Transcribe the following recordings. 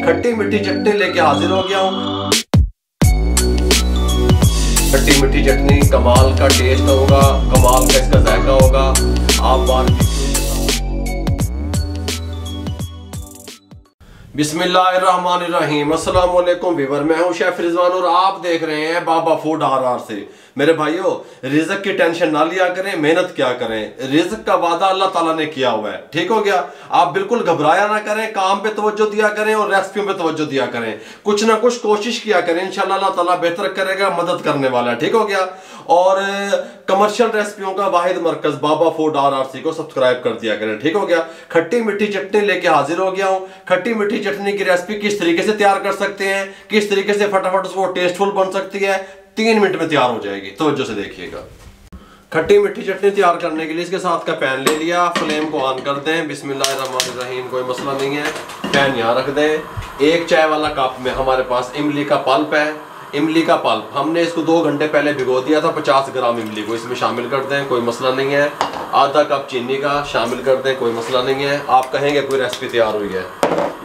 खट्टी मीठी चटनी लेके हाजिर हो गया हूँ। खट्टी मीठी चटनी कमाल का टेस्ट होगा, कमाल का इसका जायका होगा। आप बार बिस्मिल्लाहिर्रहमानिर्रहीम। अस्सलाम वालेकुम व्यूअर, मैं हूं शेफ रिजवान और आप देख रहे हैं बाबा फूड RR से। मेरे भाइयों, रिज़्क की टेंशन ना लिया करें, मेहनत क्या करें। रिज़्क का वादा अल्लाह ताला ने किया हुआ है, ठीक हो गया। आप बिल्कुल घबराया ना करें, काम पे तवज्जो दिया करें और रेसिपियों पे तवज्जो दिया करें। कुछ ना कुछ कोशिश किया करें, इंशाल्लाह अल्लाह ताला बेहतर करेगा, मदद करने वाला है, ठीक हो गया। और कमर्शियल रेसिपियों का वाहिद मरकज बाबा फूड RRC को सब्सक्राइब कर दिया करें, ठीक हो गया। खट्टी मीठी चटनी लेके हाजिर हो गया हूँ। खट्टी मीठी चटनी की रेसिपी किस तरीके से तैयार कर सकते हैं, किस तरीके से फटाफट उसको टेस्टफुल बन सकती है, 3 मिनट में तैयार हो जाएगी। तवज्जो से देखिएगा। खट्टी मीठी चटनी तैयार करने के लिए इसके साथ का पैन ले लिया, फ्लेम को ऑन कर दें। बिस्मिल्लाहिर्रहमानिर्रहीम, कोई मसला नहीं है। पैन यहाँ रख दें। 1 चाय वाला कप में हमारे पास इमली का पल्प है। इमली का पल्प हमने इसको 2 घंटे पहले भिगो दिया था। 50 ग्राम इमली को इसमें शामिल कर दें, कोई मसला नहीं है। आधा कप चीनी का शामिल कर दें, कोई मसला नहीं है। आप कहेंगे कोई रेसिपी तैयार हुई है।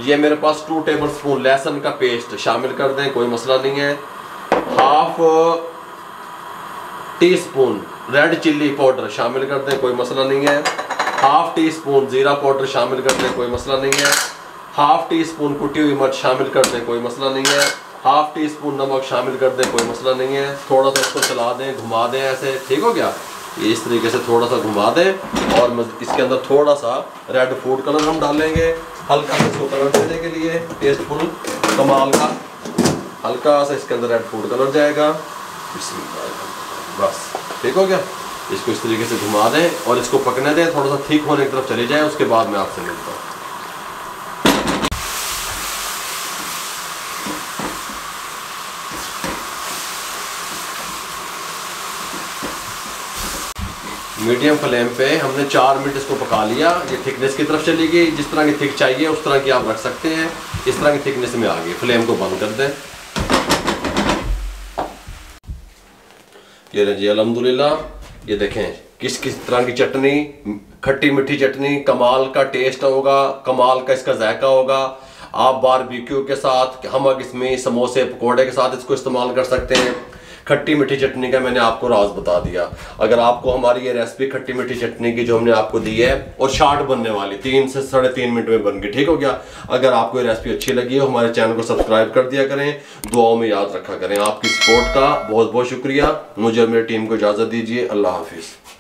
ये मेरे पास 2 टेबल स्पून लहसुन का पेस्ट शामिल कर दें, कोई मसला नहीं है। Half tea spoon red chilli powder शामिल कर दें, कोई मसला नहीं है। हाफ टी स्पून जीरा पाउडर शामिल कर दें, कोई मसला नहीं है। हाफ टी स्पून कुटी हुई मिर्च शामिल कर दें, कोई मसला नहीं है। हाफ टी स्पून नमक शामिल कर दें, कोई मसला नहीं है। थोड़ा सा इसको चला दें, घुमा दें ऐसे, ठीक हो गया। इस तरीके से थोड़ा सा घुमा दें और इसके अंदर थोड़ा सा रेड फूड कलर हम डालेंगे, हल्का सा इसको कलर देने के लिए, टेस्टफुल कमाल का। हल्का सा इसके अंदर रेड फूड कलर जाएगा, बस ठीक हो गया। इसको इस तरीके से घुमा दें और इसको पकने दें, थोड़ा सा ठीक होने की तरफ चले जाए, उसके बाद मैं आपसे मिलता हूँ। मीडियम फ्लेम पे हमने 4 मिनट इसको पका लिया। ये थिकनेस की तरफ चली गई, जिस तरह की थिक चाहिए उस तरह की आप रख सकते हैं। इस तरह की थिकनेस में आ गई। फ्लेम को बंद कर दें। ये जी अल्हम्दुलिल्लाह, ये देखें किस किस तरह की चटनी, खट्टी मीठी चटनी, कमाल का टेस्ट होगा, कमाल का इसका जायका होगा। आप बारबेक्यू के साथ, हम इसमें समोसे पकोड़े के साथ इसको इस्तेमाल कर सकते हैं। खट्टी मीठी चटनी का मैंने आपको राज बता दिया। अगर आपको हमारी ये रेसिपी खट्टी मीठी चटनी की जो हमने आपको दी है और शार्ट बनने वाली 3 से 3.5 मिनट में बन गई, ठीक हो गया। अगर आपको ये रेसिपी अच्छी लगी हो, हमारे चैनल को सब्सक्राइब कर दिया करें, दुआओं में याद रखा करें। आपकी सपोर्ट का बहुत बहुत शुक्रिया। मुझे और मेरी टीम को इजाज़त दीजिए। अल्लाह हाफिज़।